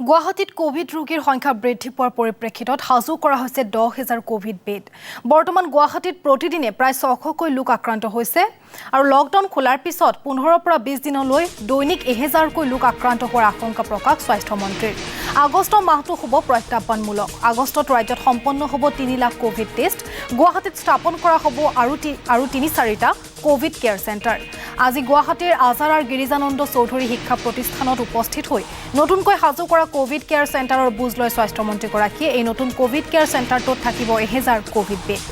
গুৱাহাটীত কোভিড ৰোগীৰ সংখ্যা বৃদ্ধি পোৱাৰ পৰিপ্ৰেক্ষিতত সাজু কৰা হৈছে 10,000 কোভিড বেড। বৰ্তমান গুৱাহাটীত প্ৰতিদিনে প্ৰায় 600কৈ লোক আক্ৰান্ত হৈছে আৰু লকডাউন খোলাৰ পিছত 15 পৰা 20 দিনলৈ দৈনিক 1000কৈ লোক আক্ৰান্ত হোৱাৰ আশংকা প্ৰকাশ স্বাস্থ্যমন্ত্ৰীৰ। আগষ্ট মাহটো হ'ব প্ৰত্যাহ্বানমূলক। আগষ্টত ৰাজ্যত সম্পন্ন হ'ব 3 লাখ কোভিড টেষ্ট। গুৱাহাটীত স্থাপন কৰা হ'ব আৰু 3-4টা কোভিড কেয়াৰ চেণ্টাৰ। আজি গুৱাহাটীৰ আজাৰাৰ গিৰিজানন্দ চৌধুৰী শিক্ষা প্ৰতিষ্ঠানত উপস্থিত হৈ নতুনকৈ সাজু কৰা কোভিড কেয়াৰ চেণ্টাৰৰ বুজ লয় স্বাস্থ্যমন্ত্ৰীগৰাকীয়ে। এই নতুন কোভিড কেয়াৰ চেণ্টাৰটোত থাকিব 1000 কোভিড বেড।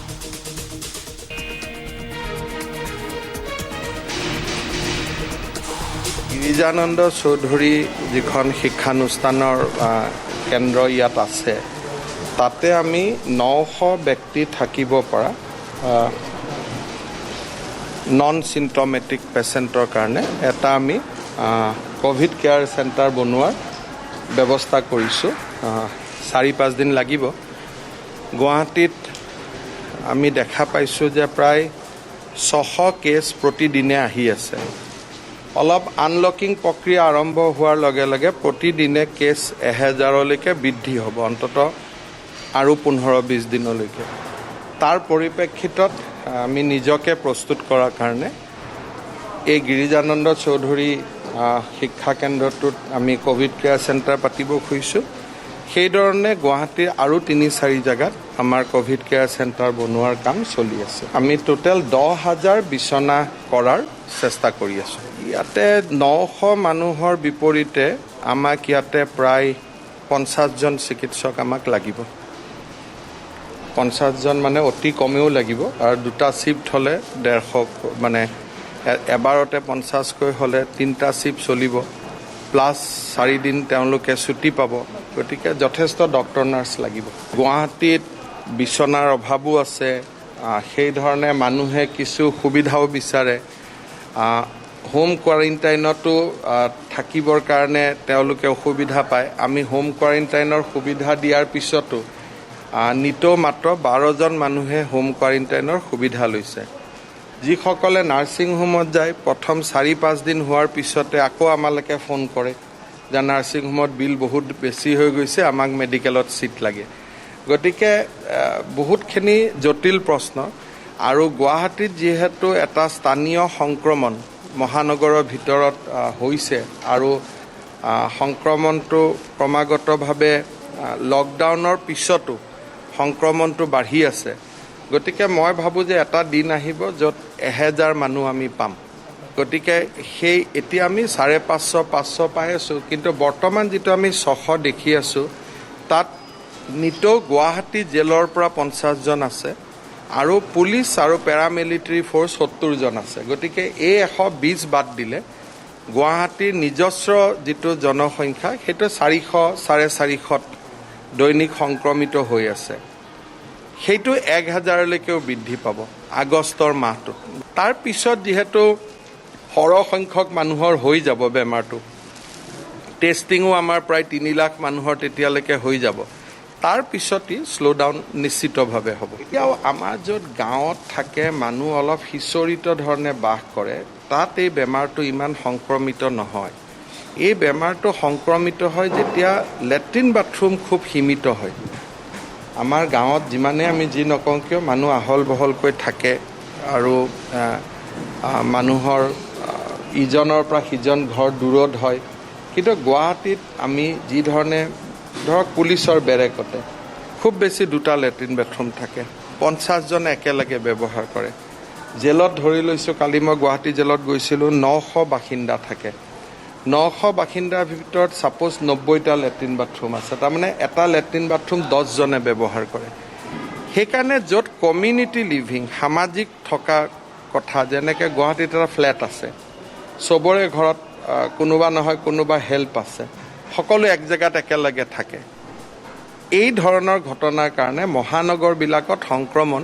গিৰিজানন্দ চৌধুৰী যিখন শিক্ষানুষ্ঠানৰ কেন্দ্ৰ ইয়াত আছে, তাতে আমি 900 ব্যক্তি থাকিব পৰা নন চিমটমেটিক পেচেণ্টৰ কাৰণে এটা আমি কোভিড কেয়াৰ চেণ্টাৰ বনোৱাৰ ব্যৱস্থা কৰিছোঁ। 4-5 দিন লাগিব। গুৱাহাটীত আমি দেখা পাইছোঁ যে প্ৰায় 600 কেছ প্ৰতিদিনে আহি আছে। অলপ আনলকিং প্ৰক্ৰিয়া আৰম্ভ হোৱাৰ লগে লগে প্ৰতিদিনে কেছ 1000লৈকে বৃদ্ধি হ'ব, অন্ততঃ আৰু 15-20 দিনলৈকে। তাৰ পৰিপ্ৰেক্ষিতত আমি নিজকে প্ৰস্তুত কৰাৰ কাৰণে এই গিৰিজানন্দ চৌধুৰী শিক্ষা কেন্দ্ৰটোত আমি কোভিড কেয়াৰ চেণ্টাৰ পাতিব খুজিছোঁ। সেইধৰণে গুৱাহাটীৰ আৰু 3-4 জেগাত আমাৰ কোভিড কেয়াৰ চেণ্টাৰ বনোৱাৰ কাম চলি আছে। আমি টোটেল 10,000 বিচনা কৰাৰ চেষ্টা কৰি আছোঁ। ইয়াতে 900 মানুহৰ বিপৰীতে আমাক ইয়াতে প্ৰায় 50জন চিকিৎসক আমাক লাগিব। 50জন মানে অতি কমেও লাগিব, আৰু 2টা শিফ্ট হ'লে 150, মানে এবাৰতে 50কৈ হ'লে 3টা শিফ্ট চলিব, প্লাছ 4 দিন তেওঁলোকে ছুটি পাব। গতিকে যথেষ্ট ডক্টৰ নাৰ্ছ লাগিব। গুৱাহাটীত বিচনাৰ অভাৱো আছে। সেইধৰণে মানুহে কিছু সুবিধাও বিচাৰে। হোম কোৱাৰেণ্টাইনতো থাকিবৰ কাৰণে তেওঁলোকে অসুবিধা পায়। আমি হোম কোৱাৰেণ্টাইনৰ সুবিধা দিয়াৰ পিছতো নিতৌ মাত্ৰ 12জন মানুহে হোম কোৱাৰেণ্টাইনৰ সুবিধা লৈছে। যিসকলে নাৰ্ছিং হোমত যায়, প্ৰথম 4-5 দিন হোৱাৰ পিছতে আকৌ আমালৈকে ফোন কৰে যে নাৰ্ছিং হোমত বিল বহুত বেছি হৈ গৈছে, আমাক মেডিকেলত ছিট লাগে। গতিকে বহুতখিনি জটিল প্ৰশ্ন। আৰু গুৱাহাটীত যিহেতু এটা স্থানীয় সংক্ৰমণ মহানগৰৰ ভিতৰত হৈছে, আৰু সংক্ৰমণটো ক্ৰমাগতভাৱে লকডাউনৰ পিছতো সংক্ৰমণটো বাঢ়ি আছে। গতিকে মই ভাবোঁ যে এটা দিন আহিব য'ত 1000 মানুহ আমি পাম। গতিকে সেই এতিয়া আমি 550 পাই আছোঁ, কিন্তু বৰ্তমান যিটো আমি 600 দেখি আছোঁ, তাত নিতৌ গুৱাহাটী জেলৰ পৰা 50জন আছে, আৰু পুলিচ আৰু পেৰামিলিটাৰী ফ'ৰ্চ 70জন আছে। গতিকে এই 120 বাদ দিলে গুৱাহাটীৰ নিজস্ব যিটো জনসংখ্যা, সেইটো 400-450 দৈনিক সংক্ৰমিত হৈ আছে। সেইটো 1000লৈকেও বৃদ্ধি পাব আগষ্টৰ মাহটোত। তাৰ পিছত যিহেতু সৰহ সংখ্যক মানুহৰ হৈ যাব বেমাৰটো, টেষ্টিঙো আমাৰ প্ৰায় 3 লাখ মানুহৰ তেতিয়ালৈকে হৈ যাব। তাৰ পিছতেই শ্ল'ডাউন নিশ্চিতভাৱে হ'ব। এতিয়াও আমাৰ য'ত গাঁৱত থাকে মানুহ অলপ সিঁচৰিত ধৰণে বাস কৰে, তাত এই বেমাৰটো ইমান সংক্ৰমিত নহয়। এই বেমাৰটো সংক্ৰমিত হয় যেতিয়া লেট্ৰিন বাথৰুম খুব সীমিত হয়। আমাৰ গাঁৱত যিমানে আমি যি নকওঁ কিয়, মানুহ আহল বহলকৈ থাকে, আৰু মানুহৰ ইজনৰ পৰা সিজন ঘৰ দূৰত হয়। কিন্তু গুৱাহাটীত আমি যি ধৰণে ধৰক পুলিচৰ বেৰেকতে খুব বেছি 2টা লেট্ৰিন বাথৰুম থাকে, 50জনে একেলগে ব্যৱহাৰ কৰে। জেলত ধৰি লৈছোঁ, কালি মই গুৱাহাটী জেলত গৈছিলোঁ, 900 বাসিন্দা থাকে। 900 বাসিন্দাৰ ভিতৰত ছাপ'জ 90টা লেট্ৰিন বাথৰুম আছে। তাৰমানে এটা লেট্ৰিন বাথৰুম 10জনে ব্যৱহাৰ কৰে। সেইকাৰণে য'ত কমিউনিটি লিভিং, সামাজিক থকা কথা, যেনেকৈ গুৱাহাটীত এটা ফ্লেট আছে, চবৰে ঘৰত কোনোবা নহয় কোনোবা হেল্প আছে, সকলো এক জেগাত একেলগে থাকে। এই ধৰণৰ ঘটনাৰ কাৰণে মহানগৰবিলাকত সংক্ৰমণ,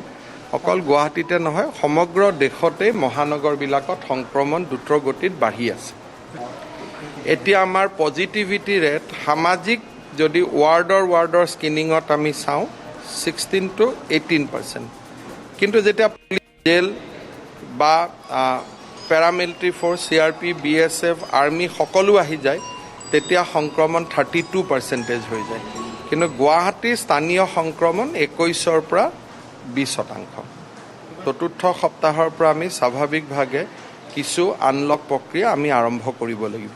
অকল গুৱাহাটীতে নহয় সমগ্ৰ দেশতেই মহানগৰবিলাকত সংক্ৰমণ দ্ৰুতগতিত বাঢ়ি আছে। এতিয়া আমাৰ পজিটিভিটি ৰেট সামাজিক যদি ৱাৰ্ডৰ স্ক্ৰিনিঙত আমি চাওঁ 16 to 18%, কিন্তু যেতিয়া পুলিচ, জেল বা paramilitary force, CRP, BSF, army সকলো আহি যায়, তেতিয়া সংক্ৰমণ 32% হৈ যায় কিন্তু গুৱাহাটীৰ স্থানীয় সংক্ৰমণ 21ৰ পৰা 20%। চতুৰ্থ সপ্তাহৰ পৰা আমি স্বাভাৱিকভাৱে কিছু আনলক প্ৰক্ৰিয়া আমি আৰম্ভ কৰিব লাগিব।